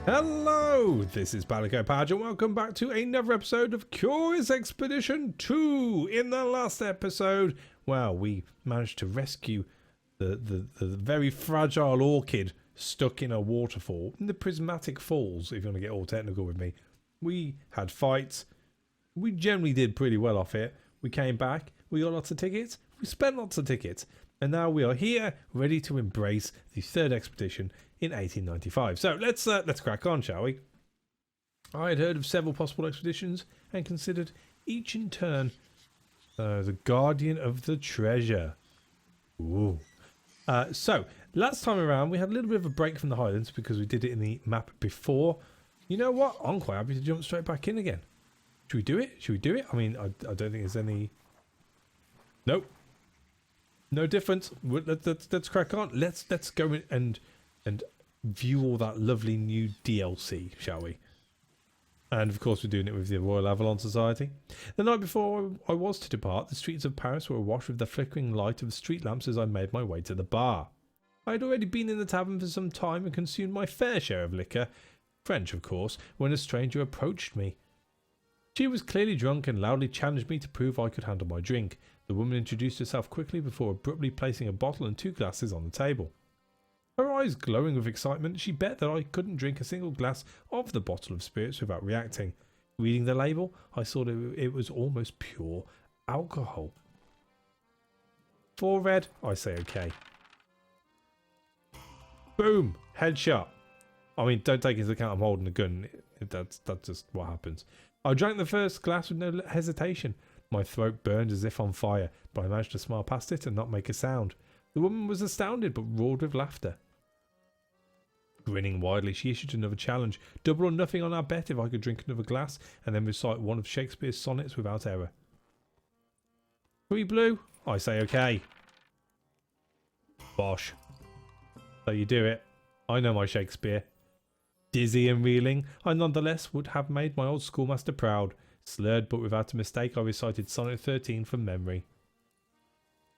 Hello, this is Palico Padge and welcome back to another episode of Curious Expedition 2. In the last episode, well, we managed to rescue the very fragile orchid stuck in a waterfall, in the prismatic falls, if you want to get all technical with me. We had fights, we generally did pretty well off it. We came back, we got lots of tickets, we spent lots of tickets, and now we are here, ready to embrace the third expedition in 1895. So let's crack on, shall we? I had heard of several possible expeditions and considered each in turn the guardian of the treasure. Ooh. So last time around we had a little bit of a break from the Highlands because we did it in the map before. You know what? I'm quite happy to jump straight back in again. Should we do it? Should we do it? I mean, I don't think there's any... Nope. No difference. Let's crack on. Let's go in and view all that lovely new DLC, shall we? And of course we're doing it with the Royal Avalon Society. The night before I was to depart, the streets of Paris were awash with the flickering light of street lamps as I made my way to the bar. I had already been in the tavern for some time and consumed my fair share of liquor, French of course, when a stranger approached me. She was clearly drunk and loudly challenged me to prove I could handle my drink. The woman introduced herself quickly before abruptly placing a bottle and 2 glasses on the table. Her eyes glowing with excitement, she bet that I couldn't drink a single glass of the bottle of spirits without reacting. Reading the label, I saw that it was almost pure alcohol. 4 red, I say okay. Boom! Headshot. I mean, don't take into account I'm holding a gun. That's just what happens. I drank the first glass with no hesitation. My throat burned as if on fire, but I managed to smile past it and not make a sound. The woman was astounded but roared with laughter. Grinning widely, she issued another challenge. Double or nothing on our bet if I could drink another glass and then recite one of Shakespeare's sonnets without error. 3 blue? I say okay. Bosh. So you do it. I know my Shakespeare. Dizzy and reeling, I nonetheless would have made my old schoolmaster proud. Slurred but without a mistake, I recited Sonnet 13 from memory.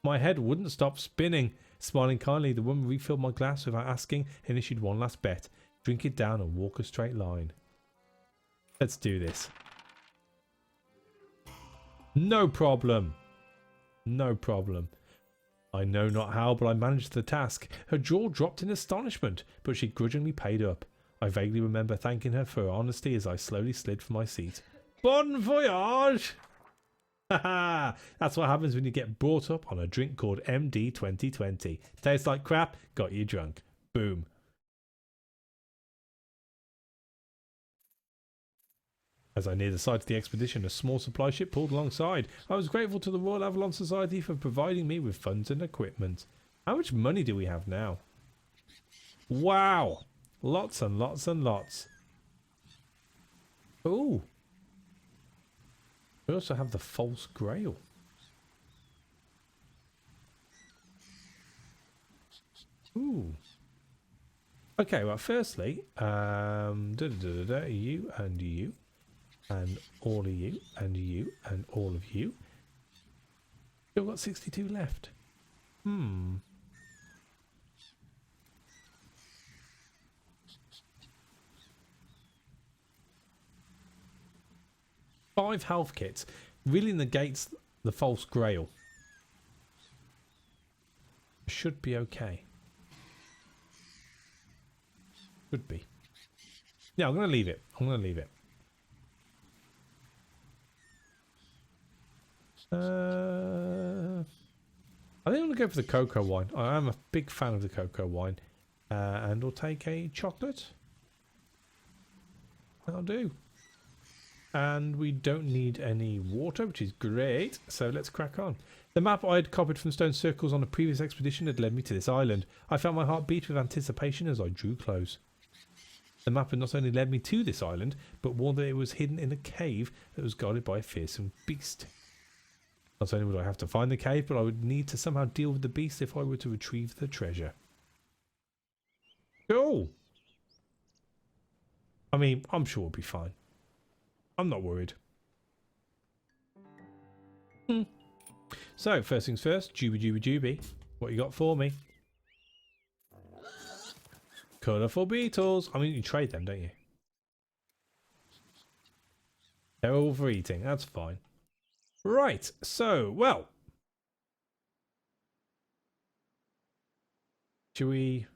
My head wouldn't stop spinning. Smiling kindly, the woman refilled my glass without asking and issued one last bet. Drink it down and walk a straight line. Let's do this. No problem. No problem. I know not how, but I managed the task. Her jaw dropped in astonishment, but she grudgingly paid up. I vaguely remember thanking her for her honesty as I slowly slid from my seat. Bon voyage! Haha! That's what happens when you get brought up on a drink called MD 2020. Tastes like crap, got you drunk. Boom. As I neared the site of the expedition, a small supply ship pulled alongside. I was grateful to the Royal Avalon Society for providing me with funds and equipment. How much money do we have now? Wow! Lots and lots and lots. Ooh. We also have the false grail. Ooh. Okay, well, firstly, you and you, and all of you, and you, and all of you. Still got 62 left. 5 health kits really negates the false grail. Should be okay. Should be. Yeah, I'm going to leave it. I'm going to leave it. I think I'm going to go for the cocoa wine. I am a big fan of the cocoa wine. And we'll take a chocolate. That'll do. And we don't need any water, which is great. So let's crack on. The map I had copied from stone circles on a previous expedition had led me to this island. I felt my heart beat with anticipation as I drew close. The map had not only led me to this island, but warned that it was hidden in a cave that was guarded by a fearsome beast. Not only would I have to find the cave, but I would need to somehow deal with the beast if I were to retrieve the treasure. Cool. I mean, I'm sure we'll be fine. I'm not worried. So, first things first, Juby. What you got for me? Colourful beetles. I mean, you trade them, don't you? They're overeating. That's fine. Right. So, well. Should we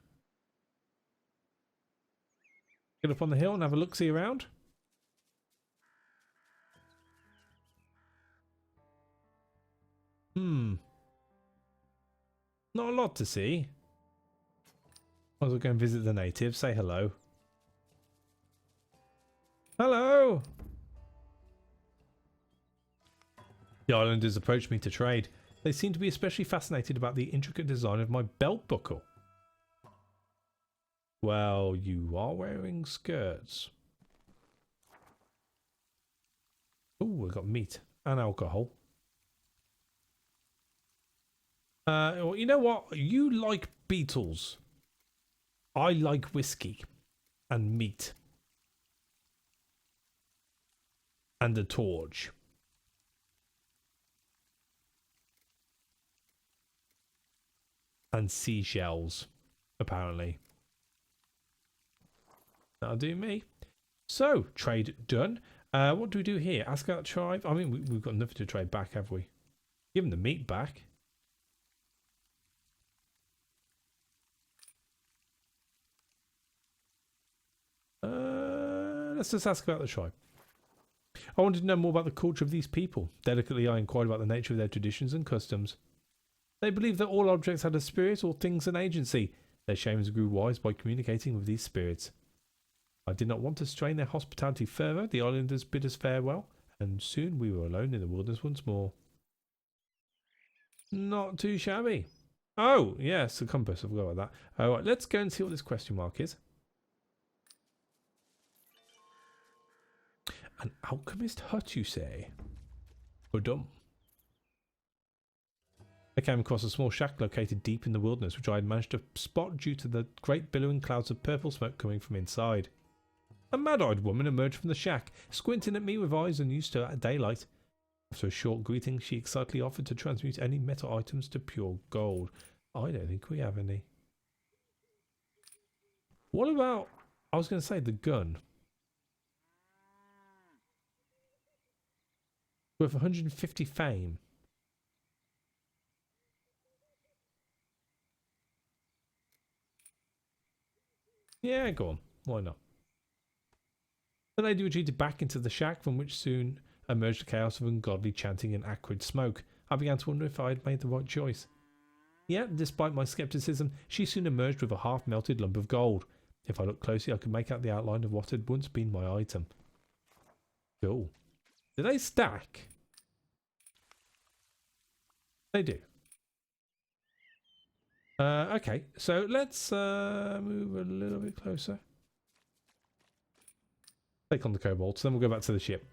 get up on the hill and have a look-see around? Not a lot to see. Might as well go and visit the natives. Say hello. Hello! The islanders approached me to trade. They seemed to be especially fascinated about the intricate design of my belt buckle. Well, you are wearing skirts. Oh, we've got meat and alcohol. Well, you know what? You like beetles. I like whiskey and meat and a torch. And seashells, apparently. That'll do me. So, trade done. What do we do here? Ask out tribe. I mean, we've got nothing to trade back, have we? Give them the meat back. Let's just ask about the tribe. I wanted to know more about the culture of these people. Delicately, I inquired about the nature of their traditions and customs. They believed that all objects had a spirit or things an agency. Their shamans grew wise by communicating with these spirits. I did not want to strain their hospitality further. The islanders bid us farewell, and soon we were alone in the wilderness once more. Not too shabby. Oh, yes, the compass. I forgot about that. Alright, let's go and see what this question mark is. An alchemist hut, you say? Or dumb? I came across a small shack located deep in the wilderness, which I had managed to spot due to the great billowing clouds of purple smoke coming from inside. A mad-eyed woman emerged from the shack, squinting at me with eyes unused to daylight. After a short greeting, she excitedly offered to transmute any metal items to pure gold. I don't think we have any. What about, I was going to say, the gun? Worth 150 fame. Yeah, go on. Why not? The lady retreated back into the shack, from which soon emerged a chaos of ungodly chanting and acrid smoke. I began to wonder if I had made the right choice. Yet, despite my skepticism, she soon emerged with a half-melted lump of gold. If I looked closely, I could make out the outline of what had once been my item. Cool. Do they stack? They do. Okay, so let's move a little bit closer. Take on the kobolds, then we'll go back to the ship.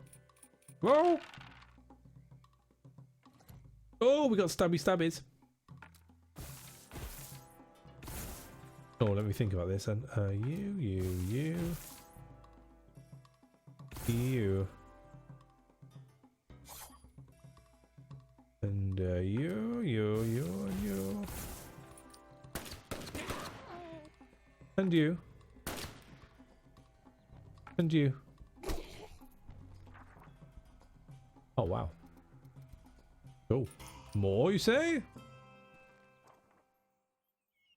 Whoa! Oh, we got stabby stabbies. Oh, let me think about this then. You. And you. And you. And you. Oh, wow. Cool. More, you say?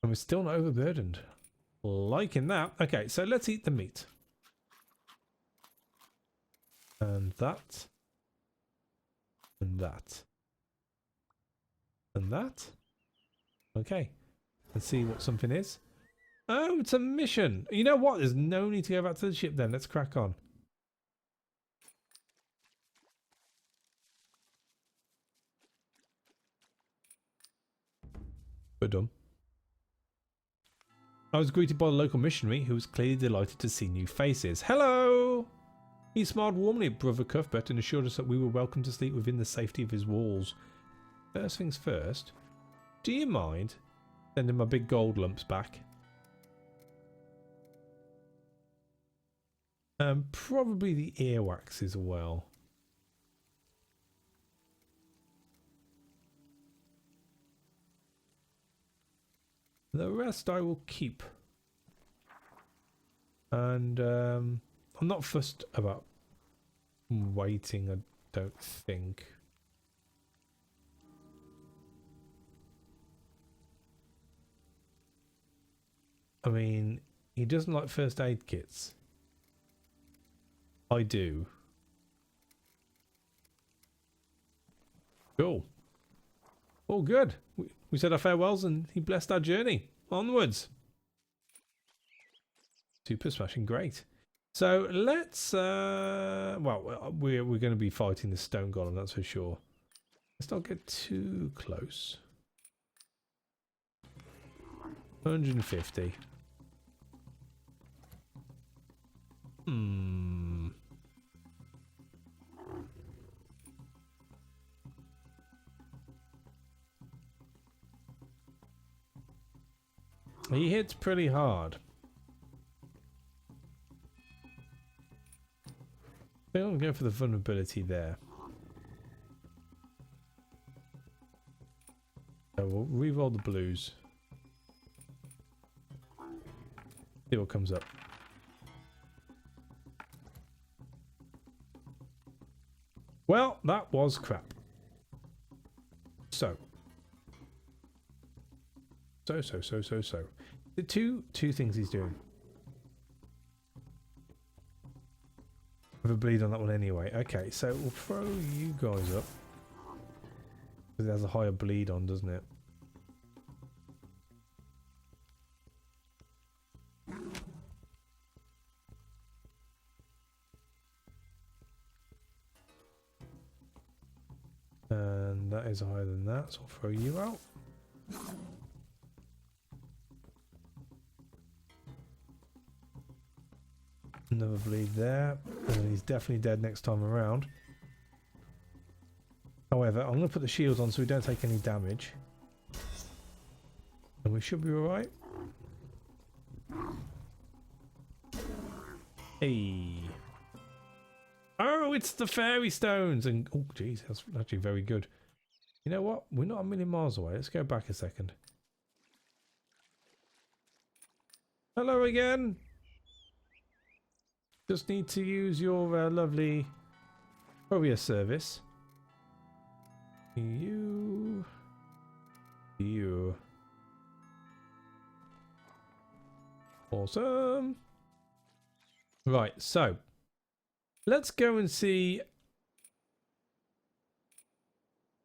And we're still not overburdened. Liking that. Okay, so let's eat the meat. And that. And that. And that. Okay. Let's see what something is. Oh, it's a mission. You know what? There's no need to go back to the ship then. Let's crack on. We're done. I was greeted by the local missionary, who was clearly delighted to see new faces. Hello! He smiled warmly at Brother Cuthbert and assured us that we were welcome to sleep within the safety of his walls. First things first, do you mind sending my big gold lumps back? Probably the earwax as well. The rest I will keep. And I'm not fussed about waiting, I don't think. I mean, he doesn't like first aid kits. I do. Cool. All good. We said our farewells and he blessed our journey. Onwards. Super smashing great. So let's well, we're going to be fighting the stone golem, that's for sure. Let's not get too close. 150. He hits pretty hard. I think I'll go for the vulnerability there. So we'll re-roll the blues. See what comes up. Well, that was crap. So. The two things he's doing. Have a bleed on that one anyway. Okay, so we'll throw you guys up. Because it has a higher bleed on, doesn't it? And that is higher than that, so I'll throw you out. Another bleed there, and he's definitely dead next time around. However, I'm going to put the shields on so we don't take any damage. And we should be alright. Hey. Oh, it's the fairy stones! And oh, geez, that's actually very good. You know what? We're not a million miles away. Let's go back a second. Hello again! Just need to use your lovely courier service. You. Awesome. Right, so let's go and see.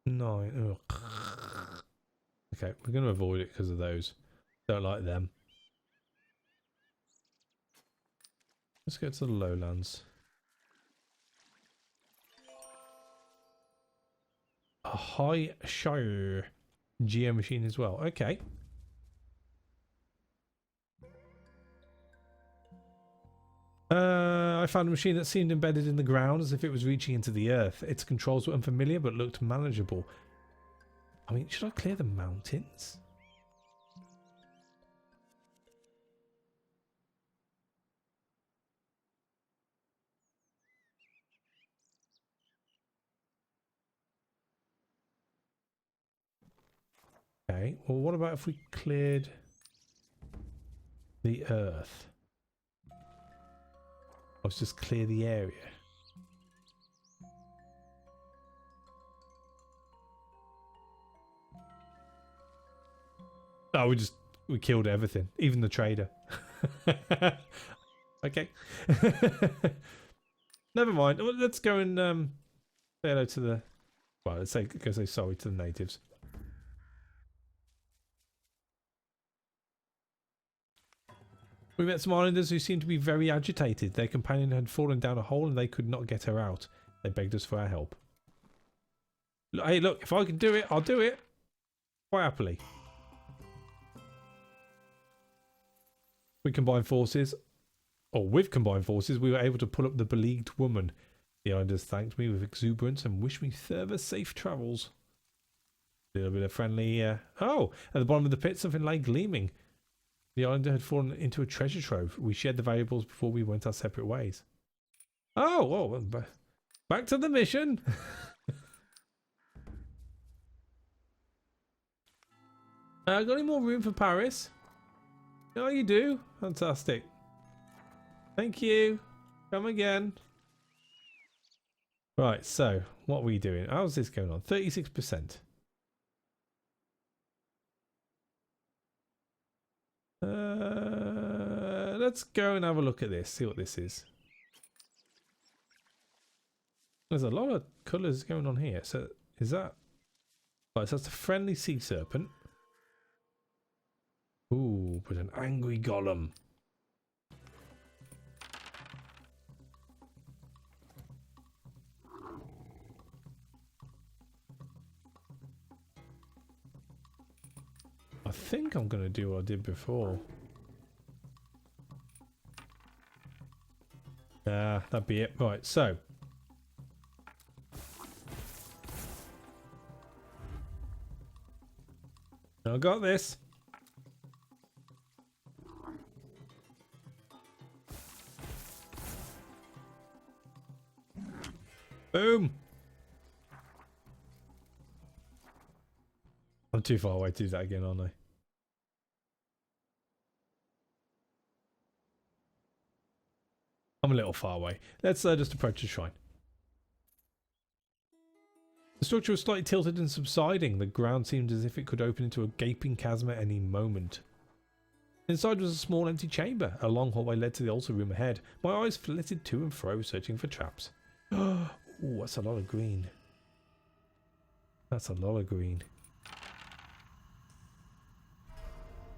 9. Ugh. Okay, we're going to avoid it because of those. Don't like them. Let's go to the lowlands. A high shire geo machine as well. Okay. I found a machine that seemed embedded in the ground as if it was reaching into the earth. Its controls were unfamiliar but looked manageable. I mean, should I clear the mountains? Okay, well what about if we cleared the earth? Let's just clear the area. Oh, we killed everything, even the trader. Okay. Never mind. Well, let's go and say hello to the. Well, let's go say sorry to the natives. We met some islanders who seemed to be very agitated. Their companion had fallen down a hole and they could not get her out. They begged us for our help. Hey, look, if I can do it, I'll do it. Quite happily. We combined forces, or with combined forces, we were able to pull up the beleaguered woman. The islanders thanked me with exuberance and wished me further safe travels. A little bit of friendly... Oh, at the bottom of the pit, something lay gleaming. The islander had fallen into a treasure trove. We shared the valuables before we went our separate ways. Oh, well, back to the mission. Got any more room for Paris? Oh, you do? Fantastic. Thank you. Come again. Right, so what are we doing? How's this going on? 36%. Let's go and have a look at this, see what this is. There's a lot of colours going on here. So is that... Right, so that's a friendly sea serpent. Ooh, but an angry golem. I think I'm going to do what I did before. That'd be it. Right, so. I got this. Boom. I'm too far away to do that again, aren't I? I'm a little far away. Let's just approach the shrine. The structure was slightly tilted and subsiding. The ground seemed as if it could open into a gaping chasm at any moment. Inside was a small empty chamber. A long hallway led to the altar room ahead. My eyes flitted to and fro, searching for traps. Ooh, that's a lot of green. That's a lot of green.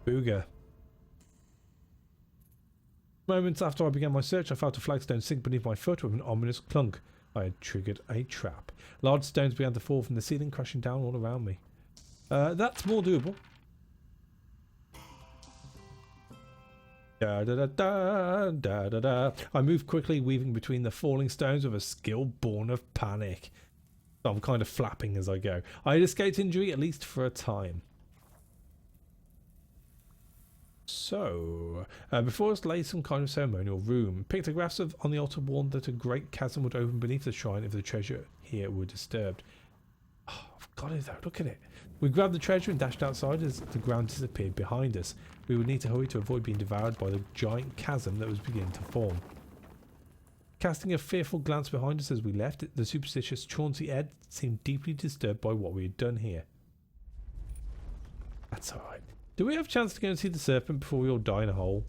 Booger. Moments after I began my search, I felt a flagstone sink beneath my foot with an ominous clunk. I had triggered a trap. Large stones began to fall from the ceiling, crashing down all around me. That's more doable. Da, da, da, da, da, da, da. I moved quickly, weaving between the falling stones with a skill born of panic. I'm kind of flapping as I go. I had escaped injury, at least for a time. So, before us lay some kind of ceremonial room. Pictographs on the altar warned that a great chasm would open beneath the shrine if the treasure here were disturbed. Oh, I've got it though, look at it. We grabbed the treasure and dashed outside as the ground disappeared behind us. We would need to hurry to avoid being devoured by the giant chasm that was beginning to form. Casting a fearful glance behind us as we left, the superstitious Chauncey Ed seemed deeply disturbed by what we had done here. That's alright. Do we have a chance to go and see the serpent before we all die in a hole?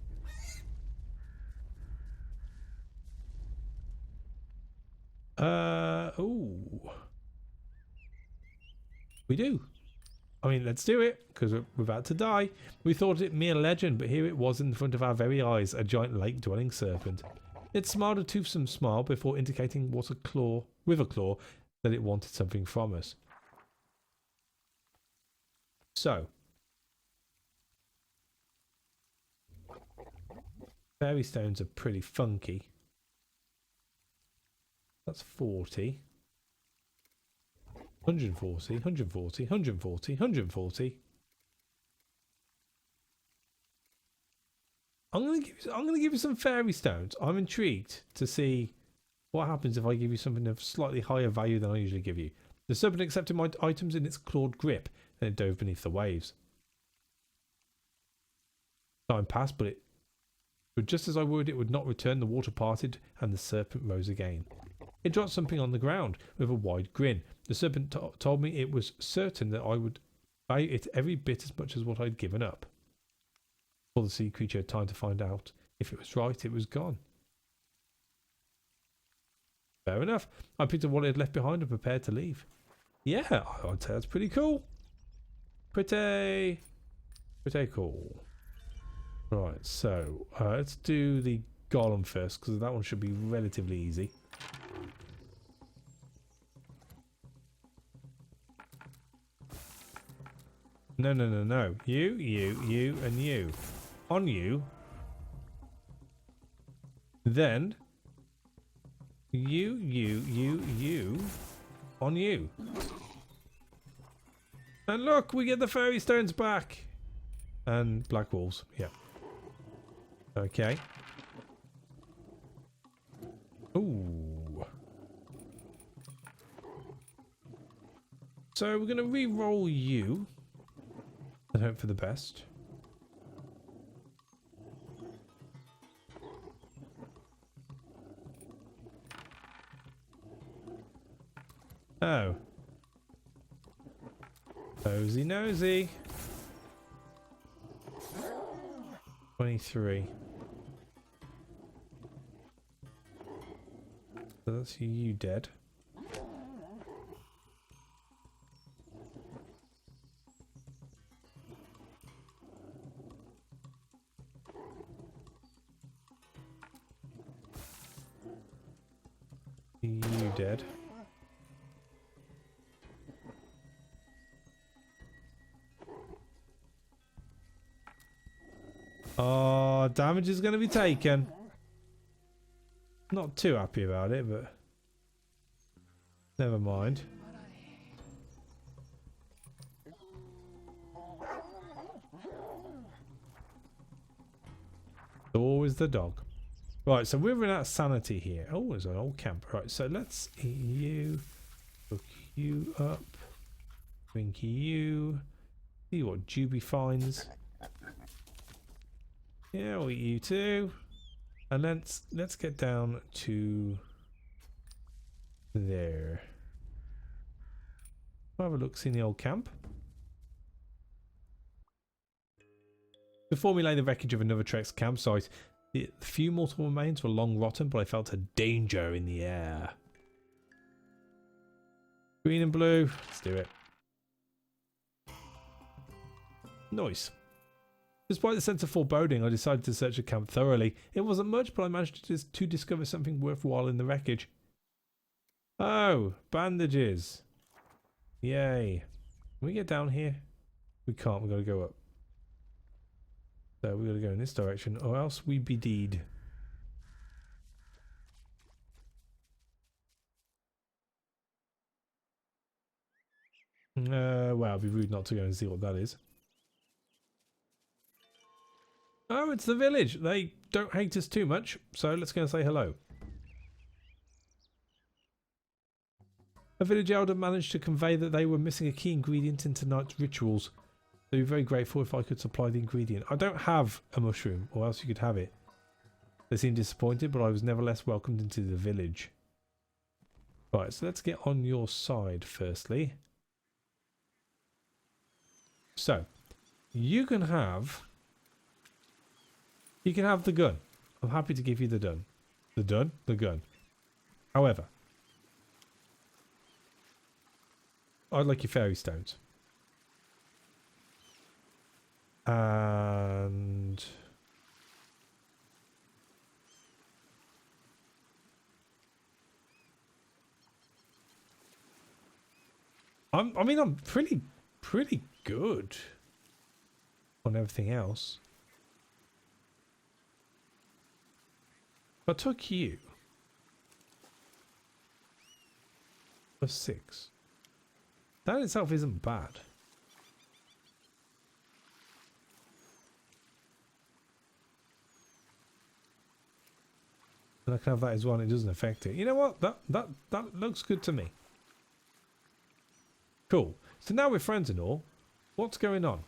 Ooh. We do. I mean, let's do it, because we're about to die. We thought it mere legend, but here it was in front of our very eyes, a giant lake-dwelling serpent. It smiled a toothsome smile before indicating with a claw that it wanted something from us. So. Fairy stones are pretty funky. That's 40. 140, 140, 140, 140. I'm gonna give you some fairy stones. I'm intrigued to see what happens if I give you something of slightly higher value than I usually give you. The serpent accepted my items in its clawed grip, and it dove beneath the waves. Time passed, but just as I worried it would not return, the water parted and the serpent rose again. It dropped something on the ground with a wide grin. The serpent told me it was certain that I would value it every bit as much as what I'd given up. Before the sea creature had time to find out if it was right, it was gone. Fair enough. I picked up what it had left behind and prepared to leave. Yeah, I'd say that's pretty cool. Pretty cool. Right, so let's do the golem first, because that one should be relatively easy. No. You, and you. On you. Then you. On you. And look, we get the fairy stones back. And black walls, yeah. Okay. Ooh. So we're going to re-roll you and hope for the best. Oh. Nosy nosy. 23. So that's you dead. You dead. Oh, damage is going to be taken. Not too happy about it, but never mind. Always the dog. Right, so we're running out of sanity here. Oh, there's an old camp. Right, so let's eat you. Hook you up. Drink you. See what Juby finds. Yeah, we'll eat you too. And let's get down to there. I'll have a look, see the old camp. Before we lay the wreckage of another Trek's campsite, the few mortal remains were long rotten, but I felt a danger in the air. Green and blue, let's do it. Nice. Despite the sense of foreboding, I decided to search the camp thoroughly. It wasn't much, but I managed to discover something worthwhile in the wreckage. Oh, bandages. Yay. Can we get down here? We can't, we've got to go up. So we've got to go in this direction, or else we be deed. Well, it'd be rude not to go and see what that is. Oh, it's the village. They don't hate us too much, so let's go and say hello. A village elder managed to convey that they were missing a key ingredient in tonight's rituals. They'd be very grateful if I could supply the ingredient. I don't have a mushroom, or else you could have it. They seemed disappointed, but I was nevertheless welcomed into the village. Right, so let's get on your side firstly. So, you can have the gun. I'm happy to give you the gun. The gun. However, I'd like your fairy stones. And I'm pretty good on everything else. If I took you for 6, that in itself isn't bad. And I can have that as well, and it doesn't affect it. You know what? That looks good to me. Cool. So now we're friends and all. What's going on?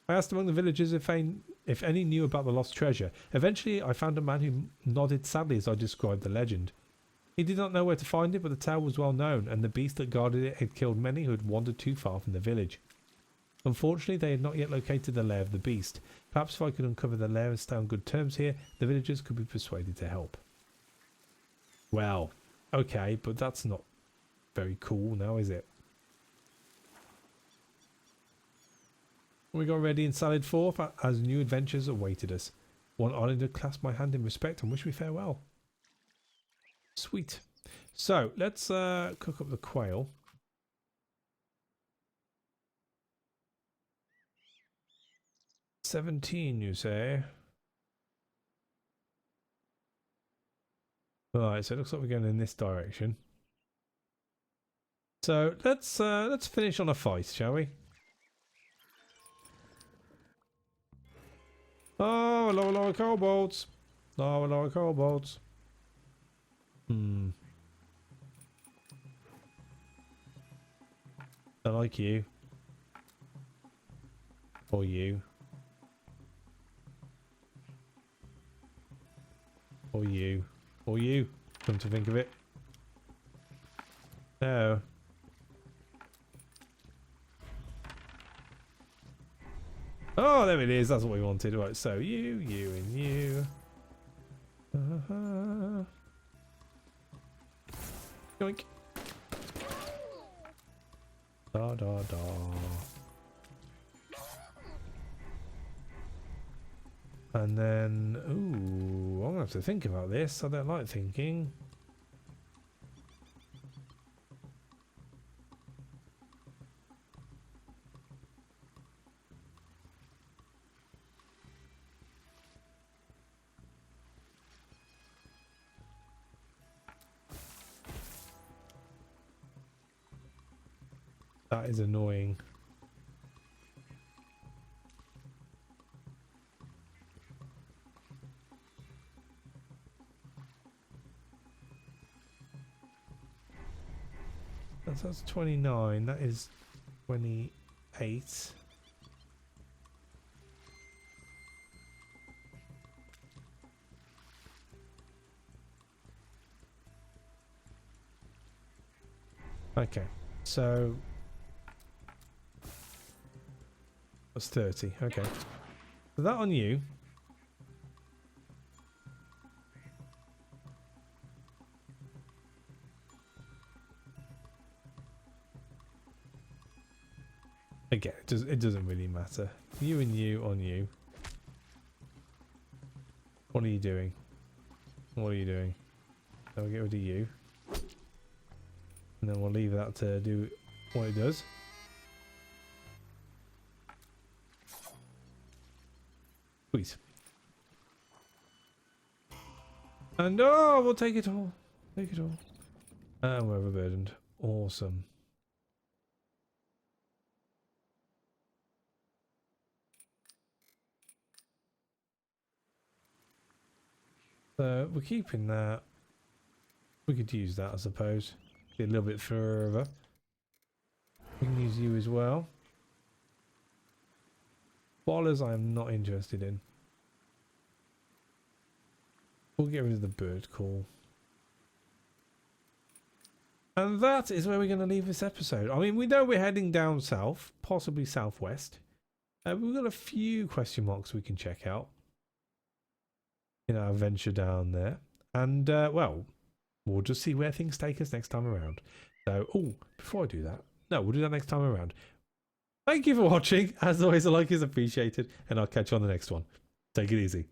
I asked among the villagers if any knew about the lost treasure. Eventually, I found a man who nodded sadly as I described the legend. He did not know where to find it, but the tale was well known, and the beast that guarded it had killed many who had wandered too far from the village. Unfortunately, they had not yet located the lair of the beast. Perhaps if I could uncover the lair and stay on good terms here, the villagers could be persuaded to help. Well, okay, but that's not very cool now, is it? We got ready and sallied forth as new adventures awaited us. One islander clasped my hand in respect and wished me farewell. Sweet. So, let's cook up the quail. $17, you say? Right, so it looks like we're going in this direction. So let's finish on a fight, shall we? Oh, lower kobolds. Lower kobolds. I like you. Or you. Or you. Or you. Come to think of it. No. Oh, there it is. That's what we wanted. Right, so you, and you. Yoink. Da da da. And then, ooh, I'm gonna have to think about this. I don't like thinking. That is annoying. That's 29. That is 28. Okay, so that's 30. Okay, so that on you. Again, it doesn't really matter. You and you on you. What are you doing? What are you doing? So we'll get rid of you. And then we'll leave that to do what it does. Please. And oh, we'll take it all. Take it all. And we're overburdened. Awesome. So we're keeping that. We could use that, I suppose. Get a little bit further. We can use you as well. Ballers I'm not interested in. We'll get rid of the bird call. And that is where we're going to leave this episode. I mean, we know we're heading down south, possibly southwest. We've got a few question marks we can check out in our venture down there. And, well, we'll just see where things take us next time around. So, oh, before I do that, no, we'll do that next time around. Thank you for watching. As always, a like is appreciated, and I'll catch you on the next one. Take it easy.